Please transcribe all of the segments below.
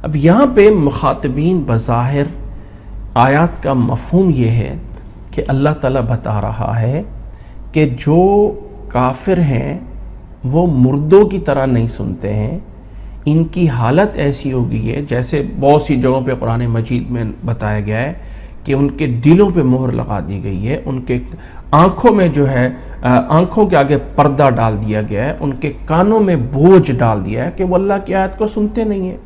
اب یہاں پہ مخاطبین بظاہر آیات کا مفہوم یہ ہے کہ اللہ تعالیٰ بتا رہا ہے کہ جو کافر ہیں وہ مردوں کی طرح نہیں سنتے ہیں، ان کی حالت ایسی ہو گئی ہے جیسے بہت سی جگہوں پہ قرآن مجید میں بتایا گیا ہے کہ ان کے دلوں پہ مہر لگا دی گئی ہے، ان کے آنکھوں میں جو ہے آنکھوں کے آگے پردہ ڈال دیا گیا ہے، ان کے کانوں میں بوجھ ڈال دیا ہے کہ وہ اللہ کی آیت کو سنتے نہیں ہیں،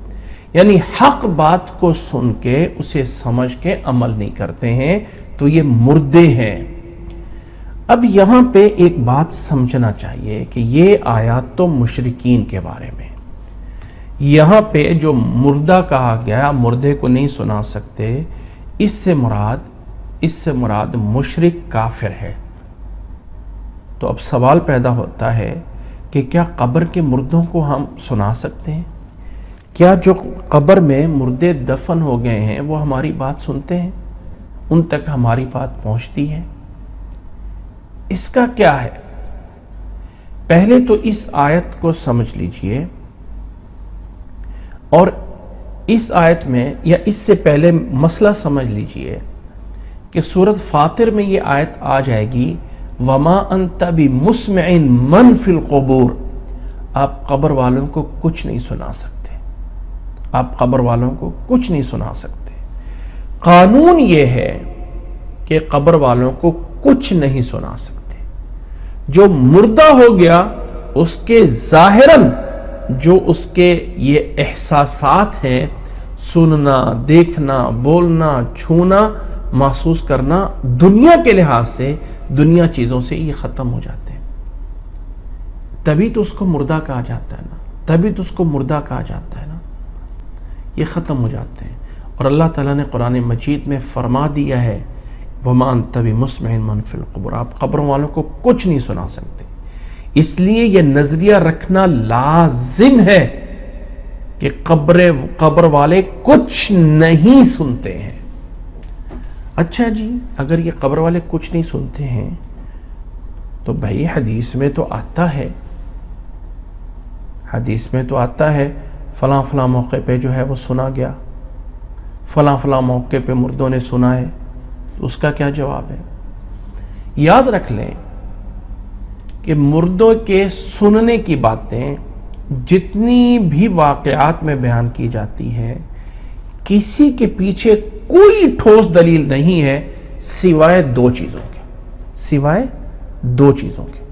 یعنی حق بات کو سن کے اسے سمجھ کے عمل نہیں کرتے ہیں، تو یہ مردے ہیں۔ اب یہاں پہ ایک بات سمجھنا چاہیے کہ یہ آیات تو مشرکین کے بارے میں، یہاں پہ جو مردہ کہا گیا، مردے کو نہیں سنا سکتے، اس سے مراد مشرک کافر ہے۔ تو اب سوال پیدا ہوتا ہے کہ کیا قبر کے مردوں کو ہم سنا سکتے ہیں؟ کیا جو قبر میں مردے دفن ہو گئے ہیں وہ ہماری بات سنتے ہیں؟ ان تک ہماری بات پہنچتی ہے؟ اس کا کیا ہے؟ پہلے تو اس آیت کو سمجھ لیجئے، اور اس آیت میں یا اس سے پہلے مسئلہ سمجھ لیجئے کہ سورۃ فاطر میں یہ آیت آ جائے گی وَمَا أَنْتَ بِمُسْمِعٍ مَّن فِي الْقُبُورِ، آپ قبر والوں کو کچھ نہیں سنا سکتے، آپ قبر والوں کو کچھ نہیں سنا سکتے۔ قانون یہ ہے کہ قبر والوں کو کچھ نہیں سنا سکتے۔ جو مردہ ہو گیا اس کے ظاہراً جو اس کے یہ احساسات ہیں، سننا، دیکھنا، بولنا، چھونا، محسوس کرنا، دنیا کے لحاظ سے، دنیا چیزوں سے یہ ختم ہو جاتے ہیں، تبھی تو اس کو مردہ کہا جاتا ہے نا، تبھی تو اس کو مردہ کہا جاتا ہے نا، یہ ختم ہو جاتے ہیں۔ اور اللہ تعالیٰ نے قرآن مجید میں فرما دیا ہے وَمَا أَنْتَ بِمُسْمِعٍ مَّن فِي الْقُبُورِ، آپ قبروں والوں کو کچھ نہیں سنا سکتے۔ اس لیے یہ نظریہ رکھنا لازم ہے کہ قبر والے کچھ نہیں سنتے ہیں۔ اچھا جی، اگر یہ قبر والے کچھ نہیں سنتے ہیں تو بھائی حدیث میں تو آتا ہے، حدیث میں تو آتا ہے فلاں فلاں موقع پہ جو ہے وہ سنا گیا، فلاں فلاں موقع پہ مردوں نے سنا ہے، تو اس کا کیا جواب ہے؟ یاد رکھ لیں کہ مردوں کے سننے کی باتیں جتنی بھی واقعات میں بیان کی جاتی ہے، کسی کے پیچھے کوئی ٹھوس دلیل نہیں ہے سوائے دو چیزوں کے، سوائے دو چیزوں کے،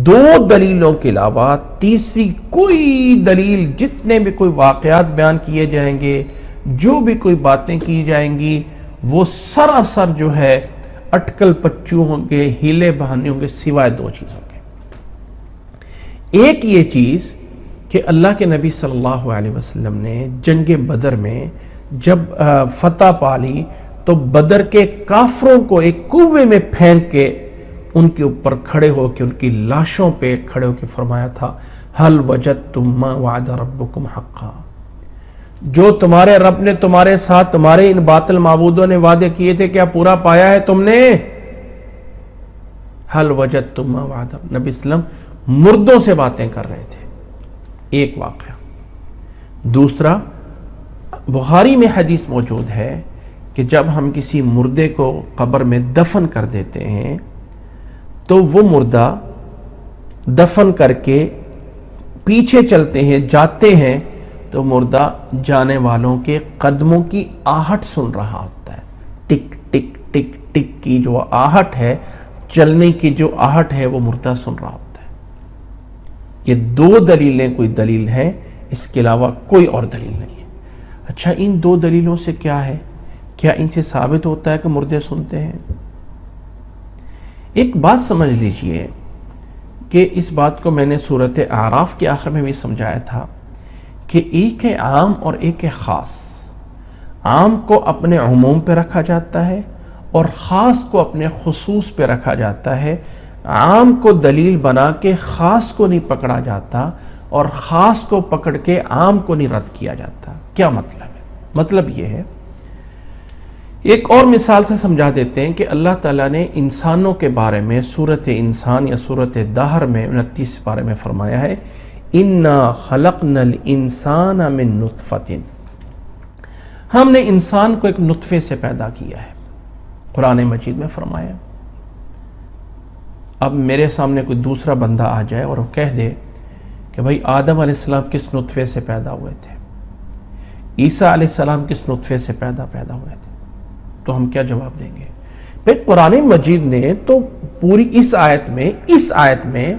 دو دلیلوں کے علاوہ تیسری کوئی دلیل، جتنے بھی کوئی واقعات بیان کیے جائیں گے، جو بھی کوئی باتیں کی جائیں گی، وہ سراسر جو ہے اٹکل پچو ہوں گے، ہیلے بہانے ہوں گے، سوائے دو چیزوں کے۔ ایک یہ چیز کہ اللہ کے نبی صلی اللہ علیہ وسلم نے جنگ بدر میں جب فتح پالی تو بدر کے کافروں کو ایک کنویں میں پھینک کے ان کے اوپر کھڑے ہو کے ان کی لاشوں پہ کھڑے ہو کے فرمایا تھا هل وجدتم ما وعد ربكم حقا، جو تمہارے رب نے تمہارے ساتھ تمہارے ان باطل معبودوں نے وعدے کیے تھے کیا پورا پایا ہے تم نے؟ هل وجدتم ما وعد، نبی صلی اللہ علیہ وسلم مردوں سے باتیں کر رہے تھے، ایک واقعہ۔ دوسرا، بخاری میں حدیث موجود ہے کہ جب ہم کسی مردے کو قبر میں دفن کر دیتے ہیں تو وہ مردہ دفن کر کے پیچھے چلتے ہیں، جاتے ہیں، تو مردہ جانے والوں کے قدموں کی آہٹ سن رہا ہوتا ہے، ٹک ٹک ٹک ٹک کی جو آہٹ ہے، چلنے کی جو آہٹ ہے، وہ مردہ سن رہا ہوتا ہے۔ یہ دو دلیلیں کوئی دلیل ہے، اس کے علاوہ کوئی اور دلیل نہیں ہے۔ اچھا، ان دو دلیلوں سے کیا ہے؟ کیا ان سے ثابت ہوتا ہے کہ مردے سنتے ہیں؟ ایک بات سمجھ لیجئے کہ اس بات کو میں نے سورۃ اعراف کے آخر میں بھی سمجھایا تھا کہ ایک ہے عام اور ایک ہے خاص۔ عام کو اپنے عموم پہ رکھا جاتا ہے اور خاص کو اپنے خصوص پہ رکھا جاتا ہے۔ عام کو دلیل بنا کے خاص کو نہیں پکڑا جاتا اور خاص کو پکڑ کے عام کو نہیں رد کیا جاتا۔ کیا مطلب ہے؟ مطلب یہ ہے، ایک اور مثال سے سمجھا دیتے ہیں کہ اللہ تعالیٰ نے انسانوں کے بارے میں سورۃ انسان یا سورۃ دہر میں 29 بارے میں فرمایا ہے انا خلقنا الانسان من نطفۃ، ہم نے انسان کو ایک نطفے سے پیدا کیا ہے۔ قرآن مجید میں فرمایا۔ اب میرے سامنے کوئی دوسرا بندہ آ جائے اور وہ کہہ دے کہ بھائی آدم علیہ السلام کس نطفے سے پیدا ہوئے تھے، عیسیٰ علیہ السلام کس نطفے سے پیدا ہوئے تھے، تو ہم کیا جواب دیں گے؟ بھائی قرآن مجید نے تو پوری اس آیت میں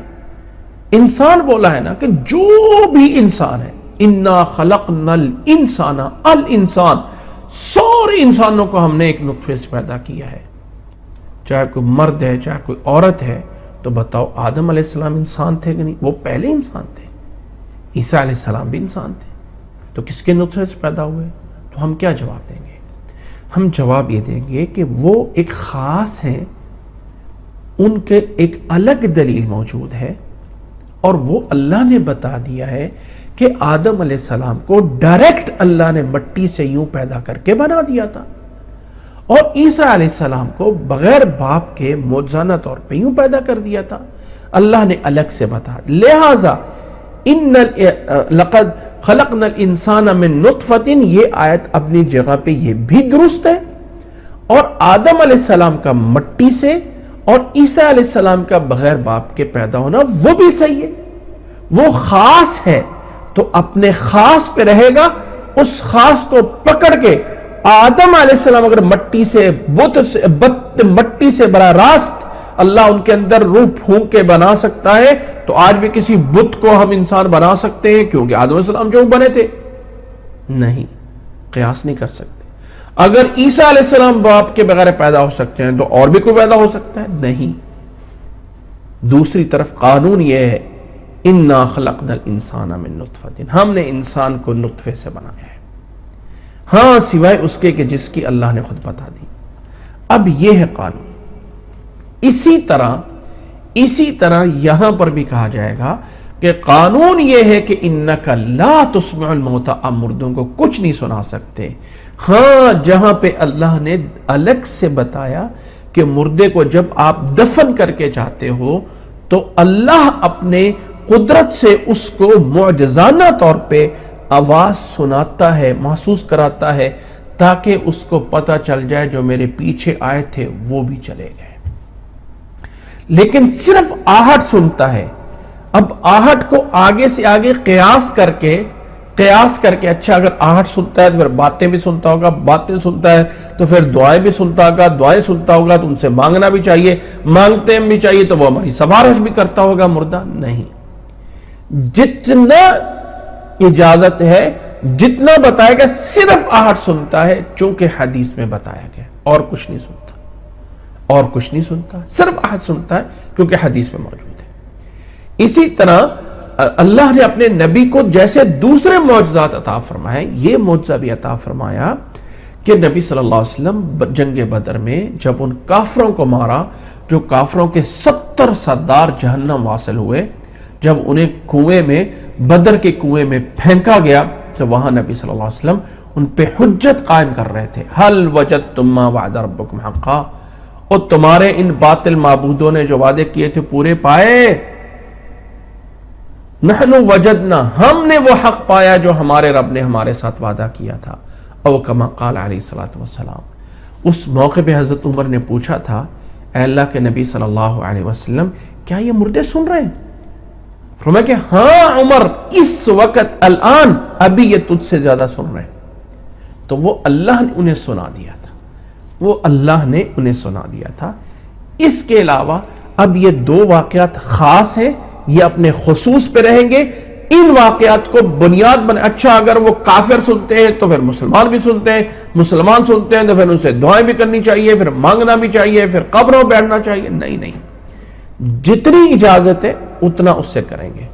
انسان بولا ہے نا کہ جو بھی انسان ہے، انا خلقنا الانسان، الانسان سارے انسانوں کو ہم نے ایک نطفے سے پیدا کیا ہے، چاہے کوئی مرد ہے چاہے کوئی عورت ہے۔ تو بتاؤ آدم علیہ السلام انسان تھے کہ نہیں؟ وہ پہلے انسان تھے۔ عیسیٰ علیہ السلام بھی انسان تھے، تو کس کے نطفے سے پیدا ہوئے؟ تو ہم کیا جواب دیں گے؟ ہم جواب یہ دیں گے کہ وہ ایک خاص ہیں، ان کے ایک الگ دلیل موجود ہے، اور وہ اللہ نے بتا دیا ہے کہ آدم علیہ السلام کو ڈائریکٹ اللہ نے مٹی سے یوں پیدا کر کے بنا دیا تھا، اور عیسیٰ علیہ السلام کو بغیر باپ کے معجزانہ طور پہ یوں پیدا کر دیا تھا، اللہ نے الگ سے بتا۔ لہٰذا لقد خلقنا الانسان من نطفۃ، یہ آیت اپنی جگہ پہ یہ بھی درست ہے، اور آدم علیہ السلام کا مٹی سے اور عیسیٰ علیہ السلام کا بغیر باپ کے پیدا ہونا وہ بھی صحیح ہے۔ وہ خاص ہے تو اپنے خاص پہ رہے گا، اس خاص کو پکڑ کے آدم علیہ السلام اگر مٹی سے براہ راست اللہ ان کے اندر روح پھونک کے بنا سکتا ہے، تو آج بھی کسی بت کو ہم انسان بنا سکتے ہیں، کیونکہ آدم علیہ السلام جو بنے تھے؟ نہیں، قیاس نہیں کر سکتے۔ اگر عیسیٰ علیہ السلام باپ کے بغیر پیدا ہو سکتے ہیں تو اور بھی کوئی پیدا ہو سکتا ہے؟ نہیں۔ دوسری طرف قانون یہ ہے، انا خلقنا الانسان من نطفۃ، ہم نے انسان کو نطفے سے بنایا ہے، ہاں سوائے اس کے کہ جس کی اللہ نے خود بتا دی۔ اب یہ ہے قانون۔ اسی طرح یہاں پر بھی کہا جائے گا کہ قانون یہ ہے کہ انک لا تسمع الموتى، آپ مردوں کو کچھ نہیں سنا سکتے۔ ہاں جہاں پہ اللہ نے الگ سے بتایا کہ مردے کو جب آپ دفن کر کے جاتے ہو تو اللہ اپنے قدرت سے اس کو معجزانہ طور پہ آواز سناتا ہے، محسوس کراتا ہے، تاکہ اس کو پتہ چل جائے جو میرے پیچھے آئے تھے وہ بھی چلے گئے۔ لیکن صرف آہٹ سنتا ہے۔ اب آہٹ کو آگے سے آگے قیاس کر کے اچھا اگر آہٹ سنتا ہے تو پھر باتیں بھی سنتا ہوگا، باتیں سنتا ہے تو پھر دعائیں بھی سنتا ہوگا، دعائیں سنتا ہوگا تو ان سے مانگنا بھی چاہیے، مانگتے بھی چاہیے تو وہ ہماری سفارش بھی کرتا ہوگا مردہ؟ نہیں۔ جتنا اجازت ہے، جتنا بتایا گیا صرف آہٹ سنتا ہے، چونکہ حدیث میں بتایا گیا، اور کچھ نہیں سنتا، صرف آہٹ سنتا ہے کیونکہ حدیث میں موجود ہے۔ اسی طرح اللہ نے اپنے نبی کو جیسے دوسرے معجزات عطا فرمائے، یہ معجزہ بھی عطا فرمایا کہ نبی صلی اللہ علیہ وسلم جنگ بدر میں جب ان کافروں کو مارا، جو کافروں کے 70 سردار جہنم واصل ہوئے، جب انہیں کنویں میں، بدر کے کنویں میں پھینکا گیا، تو وہاں نبی صلی اللہ علیہ وسلم ان پہ حجت قائم کر رہے تھے۔ حل وجدتم ما وعد ربکم حقا، اور تمہارے ان باطل معبودوں نے جو وعدے کیے تھے پورے پائے؟ نحن وجدنا، ہم نے وہ حق پایا جو ہمارے رب نے ہمارے ساتھ وعدہ کیا تھا۔ او کما قال علیہ الصلوۃ والسلام، اس موقع پہ حضرت عمر نے پوچھا تھا، اے اللہ کے نبی صلی اللہ علیہ وسلم، کیا یہ مردے سن رہے ہیں؟ فرمایا کہ ہاں عمر، اس وقت الان ابھی یہ تجھ سے زیادہ سن رہے ہیں۔ تو وہ اللہ نے انہیں سنا دیا تھا، اس کے علاوہ اب یہ دو واقعات خاص ہیں، یہ اپنے خصوص پہ رہیں گے۔ ان واقعات کو بنیاد بنے، اچھا اگر وہ کافر سنتے ہیں تو پھر مسلمان بھی سنتے ہیں، مسلمان سنتے ہیں تو پھر ان سے دعائیں بھی کرنی چاہیے، پھر مانگنا بھی چاہیے، پھر قبروں بیٹھنا چاہیے؟ نہیں، جتنی اجازت ہے اتنا اس سے کریں گے۔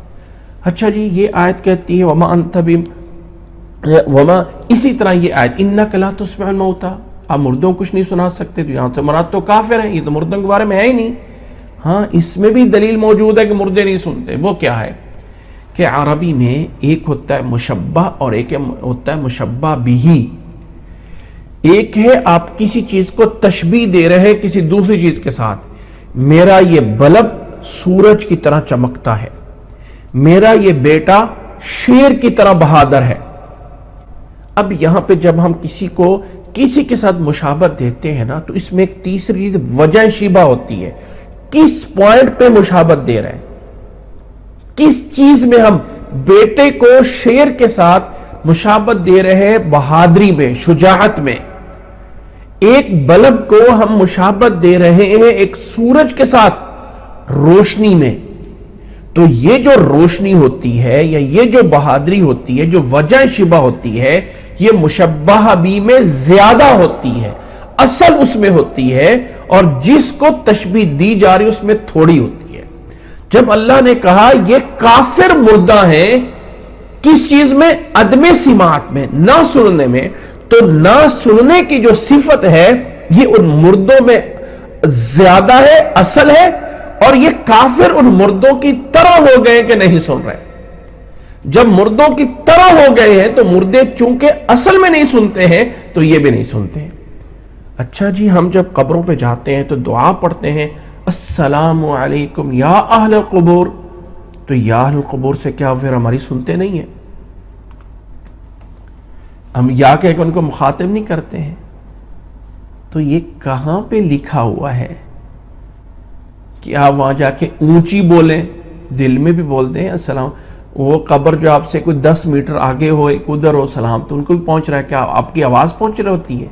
اچھا جی، یہ آیت کہتی ہے وما، اسی طرح یہ آیت انک لا تسمع الموتى، آپ مردوں کو کچھ نہیں سنا سکتے، تو یہاں سے مراد تو کافر ہیں، یہ تو مردوں کے بارے میں ہے ہی نہیں۔ ہاں اس میں بھی دلیل موجود ہے کہ مردے نہیں سنتے۔ وہ کیا ہے کہ عربی میں ایک ہوتا ہے مشبہ اور ایک ہوتا ہے مشبہ بہی۔ ایک ہے آپ کسی چیز کو تشبیہ دے رہے کسی دوسری چیز کے ساتھ، میرا یہ بلب سورج کی طرح چمکتا ہے، میرا یہ بیٹا شیر کی طرح بہادر ہے۔ اب یہاں پہ جب ہم کسی کے ساتھ مشابہت دیتے ہیں نا، تو اس میں ایک تیسری وجہ شیبہ ہوتی ہے، کس پوائنٹ پہ مشابہت دے رہے ہیں، کس چیز میں ہم بیٹے کو شیر کے ساتھ مشابہت دے رہے ہیں، بہادری میں، شجاعت میں۔ ایک بلب کو ہم مشابہت دے رہے ہیں ایک سورج کے ساتھ روشنی میں، تو یہ جو روشنی ہوتی ہے یا یہ جو بہادری ہوتی ہے، جو وجہ شبہ ہوتی ہے، یہ مشبہ بھی میں زیادہ ہوتی ہے، اصل اس میں ہوتی ہے، اور جس کو تشبیہ دی جا رہی اس میں تھوڑی ہوتی ہے۔ جب اللہ نے کہا یہ کافر مردہ ہیں، کس چیز میں؟ عدم سماعت میں، نہ سننے میں، تو نہ سننے کی جو صفت ہے یہ ان مردوں میں زیادہ ہے، اصل ہے، اور یہ کافر ان مردوں کی طرح ہو گئے کہ نہیں سن رہے۔ جب مردوں کی طرح ہو گئے ہیں تو مردے چونکہ اصل میں نہیں سنتے ہیں تو یہ بھی نہیں سنتے ہیں۔ اچھا جی، ہم جب قبروں پہ جاتے ہیں تو دعا پڑھتے ہیں السلام علیکم یا اہل القبور، تو یا اہل القبور سے کیا پھر ہماری سنتے نہیں ہیں؟ ہم یا کہہ کے ان کو مخاطب نہیں کرتے ہیں؟ تو یہ کہاں پہ لکھا ہوا ہے کہ آپ وہاں جا کے اونچی بولیں؟ دل میں بھی بولتے ہیں السلام، وہ قبر جو آپ سے کوئی 10 میٹر آگے ہو، ایک ادھر ہو سلام، تو ان کو بھی پہنچ رہا ہے، کیا آپ کی آواز پہنچ رہی ہوتی ہے؟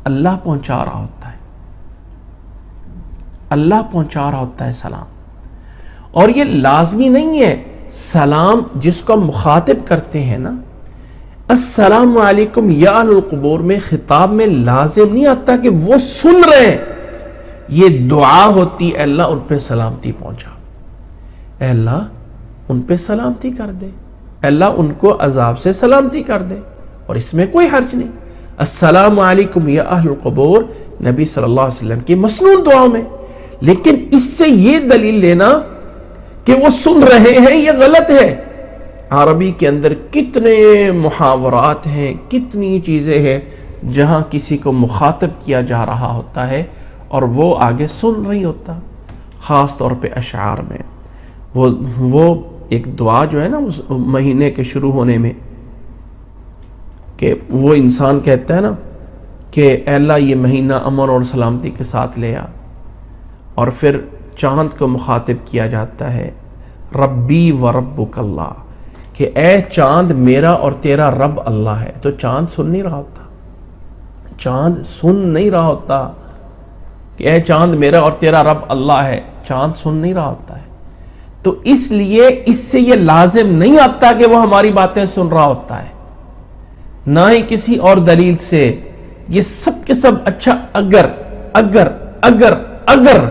اللہ پہنچا رہا ہوتا ہے، اللہ پہنچا رہا ہوتا ہے سلام۔ اور یہ لازمی نہیں ہے سلام جس کو ہم مخاطب کرتے ہیں نا، السلام علیکم یا اہل القبور میں خطاب میں لازم نہیں آتا کہ وہ سن رہے ہیں، یہ دعا ہوتی اے اللہ ان پہ سلامتی پہنچا، اے اللہ ان پہ سلامتی کر دے، اے اللہ ان کو عذاب سے سلامتی کر دے، اور اس میں کوئی حرج نہیں۔ السلام علیکم یا اہل القبور نبی صلی اللہ علیہ وسلم کی مسنون دعا میں، لیکن اس سے یہ دلیل لینا کہ وہ سن رہے ہیں یہ غلط ہے۔ عربی کے اندر کتنے محاورات ہیں، کتنی چیزیں ہیں جہاں کسی کو مخاطب کیا جا رہا ہوتا ہے اور وہ آگے سن نہیں ہوتا، خاص طور پہ اشعار میں وہ ایک دعا جو ہے نا اس مہینے کے شروع ہونے میں، کہ وہ انسان کہتا ہے نا کہ اے اللہ یہ مہینہ امن اور سلامتی کے ساتھ لے آ، اور پھر چاند کو مخاطب کیا جاتا ہے ربی و ربک اللہ، کہ اے چاند میرا اور تیرا رب اللہ ہے، تو چاند سن نہیں رہا ہوتا، چاند سن نہیں رہا ہوتا کہ اے چاند میرا اور تیرا رب اللہ ہے، چاند سن نہیں رہا ہوتا ہے۔ تو اس لیے اس سے یہ لازم نہیں آتا کہ وہ ہماری باتیں سن رہا ہوتا ہے، نہ ہی کسی اور دلیل سے۔ یہ سب کے سب اچھا اگر اگر اگر اگر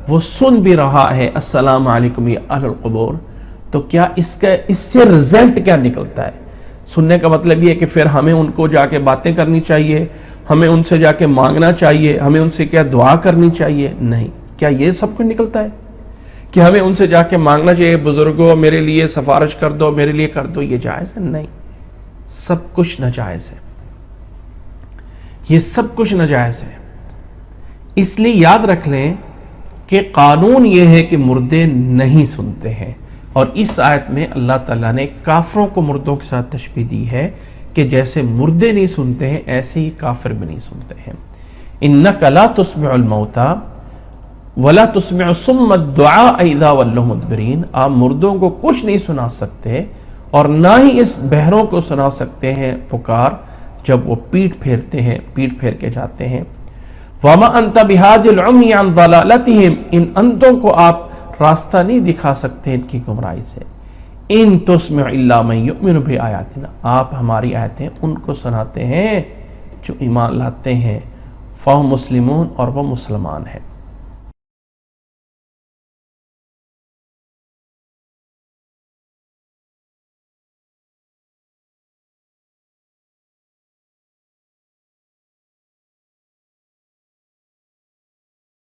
وہ سن بھی رہا ہے السلام علیکم یا اہل القبور، تو کیا اس سے رزلٹ کیا نکلتا ہے؟ سننے کا مطلب یہ ہے کہ پھر ہمیں ان کو جا کے باتیں کرنی چاہیے، ہمیں ان سے جا کے مانگنا چاہیے، ہمیں ان سے کیا دعا کرنی چاہیے؟ نہیں۔ کیا یہ سب کچھ نکلتا ہے کہ ہمیں ان سے جا کے مانگنا چاہیے بزرگوں میرے لیے سفارش کر دو، میرے لیے کر دو؟ یہ جائز ہے؟ نہیں، سب کچھ ناجائز ہے، یہ سب کچھ ناجائز ہے۔ اس لیے یاد رکھ لیں کہ قانون یہ ہے کہ مردے نہیں سنتے ہیں، اور اس آیت میں اللہ تعالیٰ نے کافروں کو مردوں کے ساتھ تشبیہ دی ہے کہ جیسے مردے نہیں سنتے ہیں ایسے ہی کافر بھی نہیں سنتے ہیں۔ اِنَّكَ لَا تُسْمِعُ الْمَوْتَى وَلَا تُسْمِعُ صُمَّ الدُّعَاءَ إِذَا وَلَّوْا مُدْبِرِينَ، آپ مردوں کو کچھ نہیں سنا سکتے اور نہ ہی اس بہروں کو سنا سکتے ہیں پکار جب وہ پیٹ پھیرتے ہیں، پیٹ پھیر کے جاتے ہیں۔ وَمَا أَنْتَ بِهَادِ الْعُمْيِ عَنْ ضَلَالَتِهِمْ، ان اندھوں کو آپ راستہ نہیں دکھا سکتے ان کی گمراہی سے۔ ان تسمع الا من یؤمن بآیاتنا، آپ ہماری آیتیں ان کو سناتے ہیں جو ایمان لاتے ہیں، فہم مسلمون، اور وہ مسلمان ہیں۔